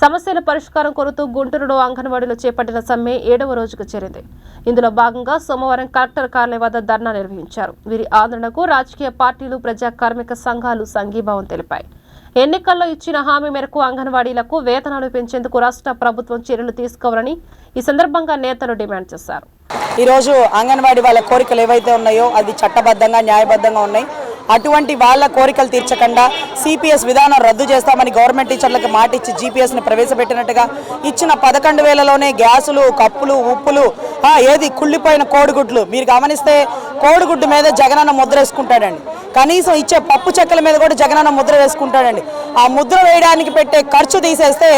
సమస్యల పరిష్కారం కోరుతూ గుంటూరులో అంగన్వాడీలో చేపట్టిన సమ్మె 7వ రోజుకు చేరింది. ఇందులో భాగంగా సోమవారం కలెక్టర్ కార్యాలయం వద్ద ధర్నా నిర్వహించారు. వీరి ఆందోళనకు రాజకీయ పార్టీలు, ప్రజా కార్మిక సంఘాలు సంఘీభావం తెలిపాయి. ఎన్నికల్లో ఇచ్చిన హామీ మేరకు అంగన్వాడీలకు వేతనాలు పెంచేందుకు రాష్ట్ర ప్రభుత్వం చర్యలు తీసుకోవాలని ఈ సందర్భంగా నేతలు డిమాండ్ చేశారు. ఈ రోజు అంగన్వాడీ వాళ్ళ కోరికలు ఏవైతే ఉన్నాయో అది చట్టబద్ధంగా, న్యాయబద్ధంగా ఉన్నాయి. అటువంటి వాళ్ళ కోరికలు తీర్చకుండా సిపిఎస్ విధానం రద్దు చేస్తామని గవర్నమెంట్ టీచర్లకు మాట ఇచ్చి జీపీఎస్ని ప్రవేశపెట్టినట్టుగా ఇచ్చిన 11,000లోనే గ్యాసులు, కప్పులు, ఉప్పులు, ఏది కుళ్ళిపోయిన కోడిగుడ్లు. మీరు గమనిస్తే కోడిగుడ్డు మీద జగనన్న ముద్ర వేసుకుంటాడండి. కనీసం ఇచ్చే పప్పు చెక్కల మీద కూడా జగనన్న ముద్ర వేసుకుంటాడండి. ఆ ముద్ర వేయడానికి పెట్టే ఖర్చు తీసేస్తే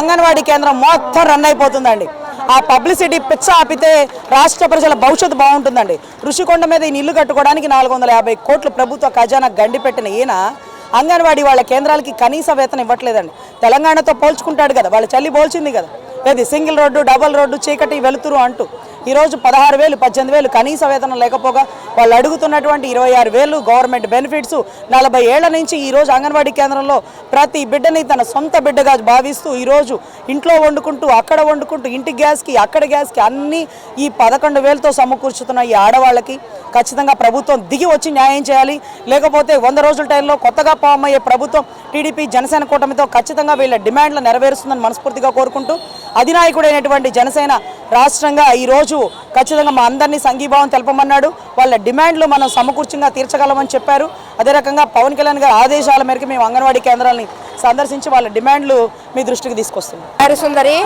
అంగన్వాడీ కేంద్రం మొత్తం రన్ అయిపోతుందండి. ఆ పబ్లిసిటీ పిచ్చ ఆపితే రాష్ట్ర ప్రజల భవిష్యత్తు బాగుంటుందండి. ఋషికొండ మీద ఈ ఇల్లు కట్టుకోవడానికి 450 కోట్లు ప్రభుత్వ ఖజానా గండి పెట్టిన ఈయన అంగన్వాడీ వాళ్ళ కేంద్రాలకి కనీస వేతనం ఇవ్వట్లేదండి. తెలంగాణతో పోల్చుకుంటాడు కదా, వాళ్ళ చల్లి పోల్చింది కదా, ఏది సింగిల్ రోడ్డు, డబల్ రోడ్డు, చీకటి, వెలుతురు అంటూ ఈరోజు 16,000, 18,000 కనీస వేతనం లేకపోగా వాళ్ళు అడుగుతున్నటువంటి 26,000 గవర్నమెంట్ బెనిఫిట్స్. 40 ఏళ్ల నుంచి ఈరోజు అంగన్వాడీ కేంద్రంలో ప్రతి బిడ్డని తన సొంత బిడ్డగా భావిస్తూ ఈరోజు ఇంట్లో వండుకుంటూ, అక్కడ వండుకుంటూ, ఇంటి గ్యాస్కి, అక్కడ గ్యాస్కి అన్నీ ఈ 11,000తో సమకూర్చుతున్న ఈ ఆడవాళ్ళకి ఖచ్చితంగా ప్రభుత్వం దిగి వచ్చి న్యాయం చేయాలి. లేకపోతే 100 రోజుల టైంలో కొత్తగా ఫామ్ అయ్యే ప్రభుత్వం టీడీపీ జనసేన కూటమితో ఖచ్చితంగా వీళ్ళ డిమాండ్లు నెరవేరుస్తుందని మనస్ఫూర్తిగా కోరుకుంటూ, అధినాయకుడైనటువంటి జనసేన రాష్ట్రంగా ఈరోజు ఖచ్చితంగా మా అందరినీ సంఘీభావం తెలపమన్నాడు. వాళ్ళ డిమాండ్లు మనం సమకూర్చంగా తీర్చగలమని చెప్పారు. అదే రకంగా పవన్ కళ్యాణ్ గారి ఆదేశాల మేరకు మేము అంగన్వాడీ కేంద్రాలని సందర్శించి వాళ్ళ డిమాండ్లు మీ దృష్టికి తీసుకొస్తున్నాం. హరిసుందరి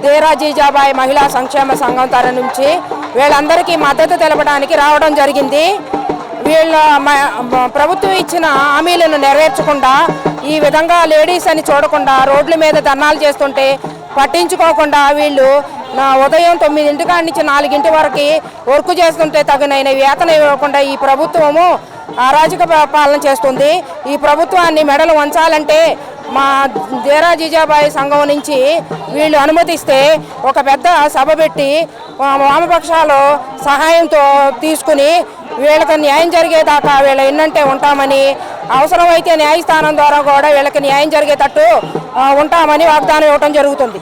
దేరా జీజాబాయి మహిళా సంక్షేమ సంఘం తరఫు నుంచి వీళ్ళందరికీ మద్దతు తెలపడానికి రావడం జరిగింది. వీళ్ళ ప్రభుత్వం ఇచ్చిన హామీలను నెరవేర్చకుండా, ఈ విధంగా లేడీస్ అని చూడకుండా రోడ్ల మీద ధర్నాలు చేస్తుంటే పట్టించుకోకుండా వీళ్ళు ఉదయం 9 కాడి నుంచి 4 వరకు వర్క్ చేస్తుంటే తగిన వేతనం ఇవ్వకుండా ఈ ప్రభుత్వము అరాజక పాలన చేస్తుంది. ఈ ప్రభుత్వాన్ని మెడలు వంచాలంటే మా దేరా జీజాబాయి సంఘం నుంచి వీళ్ళు అనుమతిస్తే ఒక పెద్ద సభ పెట్టి వామపక్షాలు సహాయంతో తీసుకుని వీళ్ళకి న్యాయం జరిగేదాకా వీళ్ళ ఎన్నంటే ఉంటామని, అవసరమైతే న్యాయస్థానం ద్వారా కూడా వీళ్ళకి న్యాయం జరిగేటట్టు ఉంటామని వాగ్దానం ఇవ్వడం జరుగుతుంది.